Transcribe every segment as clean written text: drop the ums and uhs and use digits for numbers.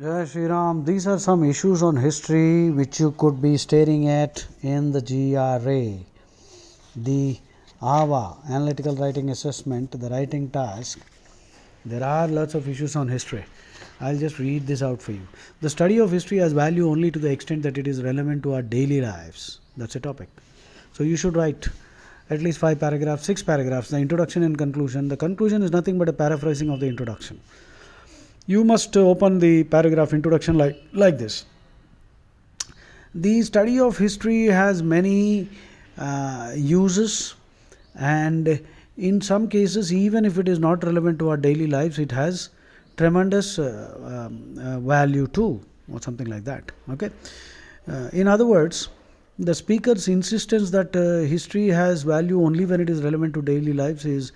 Jai Shri Ram. These are some issues on history which you could be staring at in the GRA. The AVA, Analytical Writing Assessment, the writing task. There are lots of issues on history. I'll just read this out for you. The study of history has value only to the extent that it is relevant to our daily lives. That's a topic. So you should write at least 5 paragraphs, 6 paragraphs, the introduction and conclusion. The conclusion is nothing but a paraphrasing of the introduction. You must open the paragraph introduction like this. The study of history has many uses, and in some cases, even if it is not relevant to our daily lives, it has tremendous value too, or something like that. Okay. In other words, the speaker's insistence that history has value only when it is relevant to daily lives is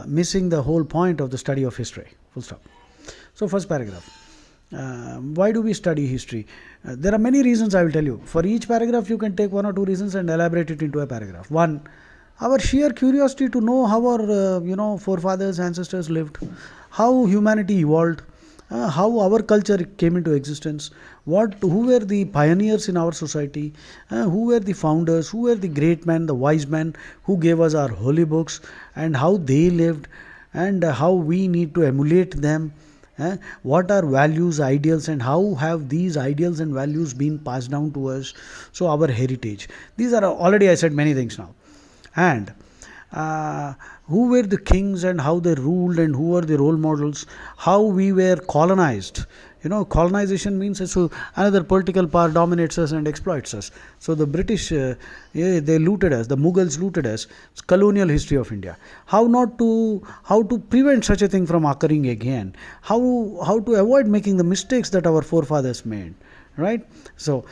missing the whole point of the study of history. Full stop. So, first paragraph. Why do we study history? There are many reasons, I will tell you. For each paragraph, you can take 1 or 2 reasons and elaborate it into a paragraph. One, our sheer curiosity to know how our forefathers, ancestors lived, how humanity evolved, how our culture came into existence, who were the pioneers in our society, who were the founders, who were the great men, the wise men who gave us our holy books, and how they lived, and how we need to emulate them. What are values, ideals, and how have these ideals and values been passed down to us? So our heritage. These are already, I said many things now. And who were the kings and how they ruled, and who were the role models, how we were colonized. Colonization means so another political power dominates us and exploits us. So the British, they looted us, the Mughals looted us. It's colonial history of India. How to prevent such a thing from occurring again. How to avoid making the mistakes that our forefathers made. Right? So,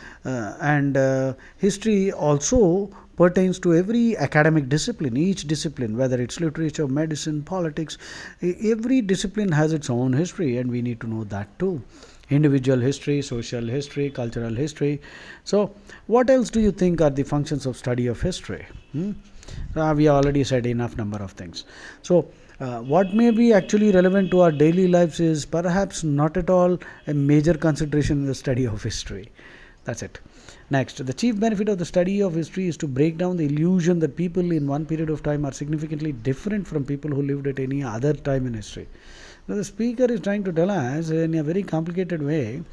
history also pertains to every academic discipline, each discipline, whether it's literature, medicine, politics. Every discipline has its own history, and we need to know that too. Individual history, social history, cultural history. So, what else do you think are the functions of study of history? We already said enough number of things. So, what may be actually relevant to our daily lives is perhaps not at all a major consideration in the study of history. That's it. Next, the chief benefit of the study of history is to break down the illusion that people in one period of time are significantly different from people who lived at any other time in history. Now, the speaker is trying to tell us in a very complicated way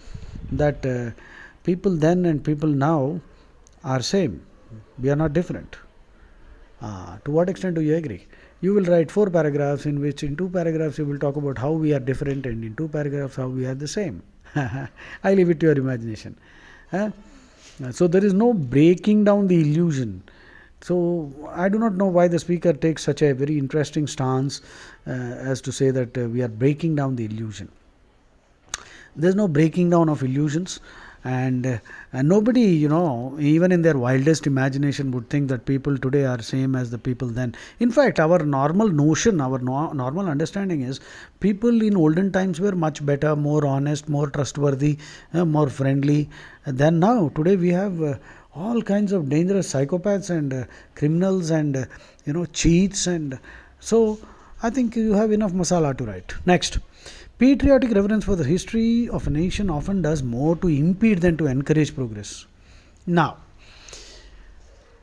that people then and people now are same. We are not different. To what extent do you agree? You will write 4 paragraphs in which in 2 paragraphs you will talk about how we are different, and in 2 paragraphs how we are the same. I leave it to your imagination. So there is no breaking down the illusion. So I do not know why the speaker takes such a very interesting stance as to say that we are breaking down the illusion. There is no breaking down of illusions, and nobody, even in their wildest imagination would think that people today are same as the people then. In fact, our normal notion, our normal understanding is people in olden times were much better, more honest, more trustworthy, more friendly than now. Today we have all kinds of dangerous psychopaths and criminals and cheats, and so I think you have enough masala to write. Next. Patriotic reverence for the history of a nation often does more to impede than to encourage progress. Now,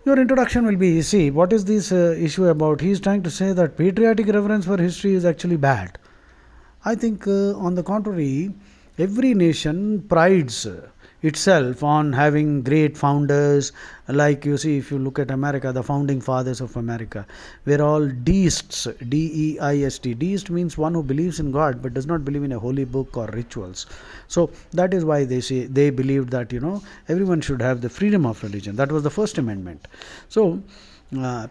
your introduction will be, see, what is this issue about? He is trying to say that patriotic reverence for history is actually bad. I think, on the contrary, every nation prides itself on having great founders. Like you see, if you look at America, the founding fathers of America were all deists, D-E-I-S-T. Deist means one who believes in God but does not believe in a holy book or rituals. So that is why they believed that everyone should have the freedom of religion. That was the First Amendment. So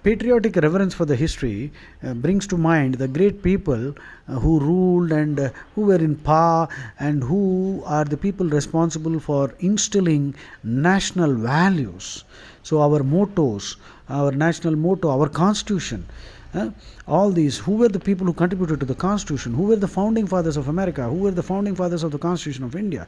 patriotic reverence for the history brings to mind the great people who ruled and who were in power, and who are the people responsible for instilling national values. So our mottos, our national motto, our constitution, all these, who were the people who contributed to the constitution, who were the founding fathers of America, who were the founding fathers of the constitution of India.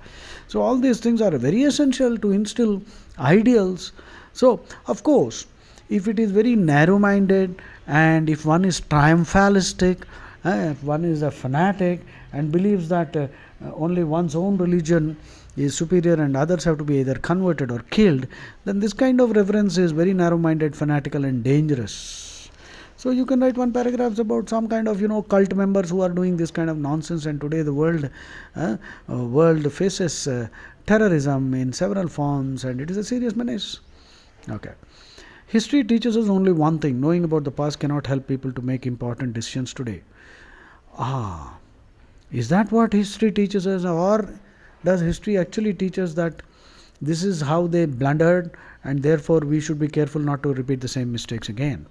So all these things are very essential to instill ideals. So of course, if it is very narrow-minded, and if one is triumphalistic, if one is a fanatic and believes that only one's own religion is superior and others have to be either converted or killed, then this kind of reference is very narrow-minded, fanatical and dangerous. So you can write one paragraph about some kind of cult members who are doing this kind of nonsense, and today the world faces terrorism in several forms, and it is a serious menace. Okay. History teaches us only one thing: knowing about the past cannot help people to make important decisions today. Ah, is that what history teaches us, or does history actually teach us that this is how they blundered and therefore we should be careful not to repeat the same mistakes again?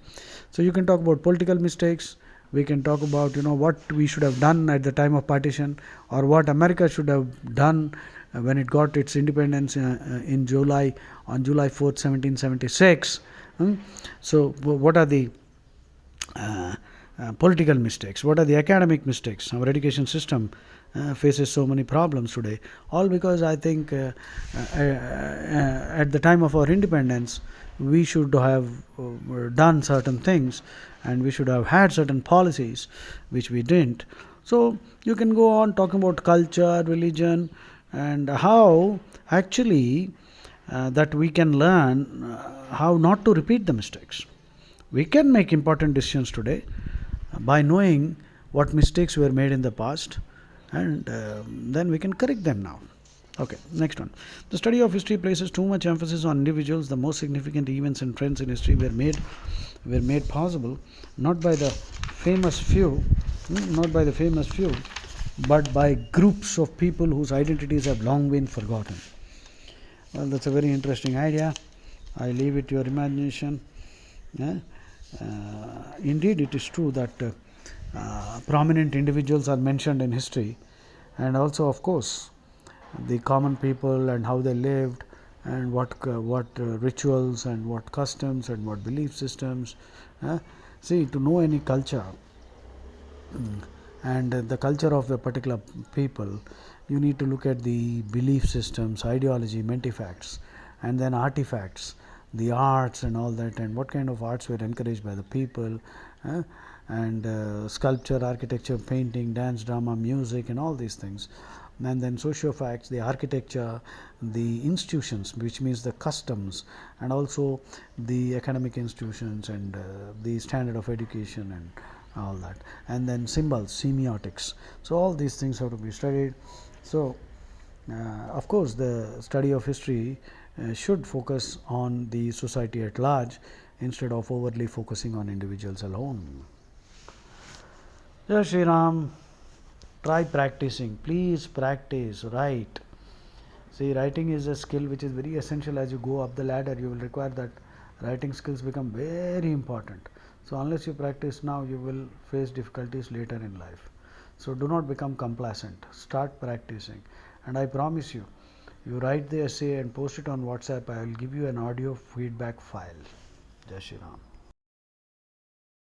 So you can talk about political mistakes, we can talk about what we should have done at the time of partition, or what America should have done when it got its independence in July on July 4th 1776. So what are the political mistakes, what are the academic mistakes? Our education system faces so many problems today, all because I think at the time of our independence we should have done certain things, and we should have had certain policies which we didn't. So you can go on talking about culture, religion, and how actually that we can learn how not to repeat the mistakes. We can make important decisions today by knowing what mistakes were made in the past, and then we can correct them now. Okay, next one. The study of history places too much emphasis on individuals. The most significant events and trends in history were made possible not by the famous few, but by groups of people whose identities have long been forgotten. Well, that's a very interesting idea. I leave it to your imagination. Yeah? Indeed, it is true that prominent individuals are mentioned in history, and also, of course, the common people and how they lived, and what rituals and what customs and what belief systems. See, to know any culture and the culture of a particular people, you need to look at the belief systems, ideology, mentifacts, and then artifacts, the arts and all that, and what kind of arts were encouraged by the people, and sculpture, architecture, painting, dance, drama, music, and all these things. And then socio-facts, the architecture, the institutions, which means the customs, and also the academic institutions, and the standard of education and all that. And then symbols, semiotics. So all these things have to be studied. So of course the study of history should focus on the society at large instead of overly focusing on individuals alone. Jai Shri Ram. Try practicing. Please practice. Write. See, writing is a skill which is very essential. As you go up the ladder, you will require that writing skills become very important. So unless you practice now, you will face difficulties later in life. So do not become complacent. Start practicing. And I promise you, you write the essay and post it on WhatsApp, I will give you an audio feedback file. Jai Shri Ram.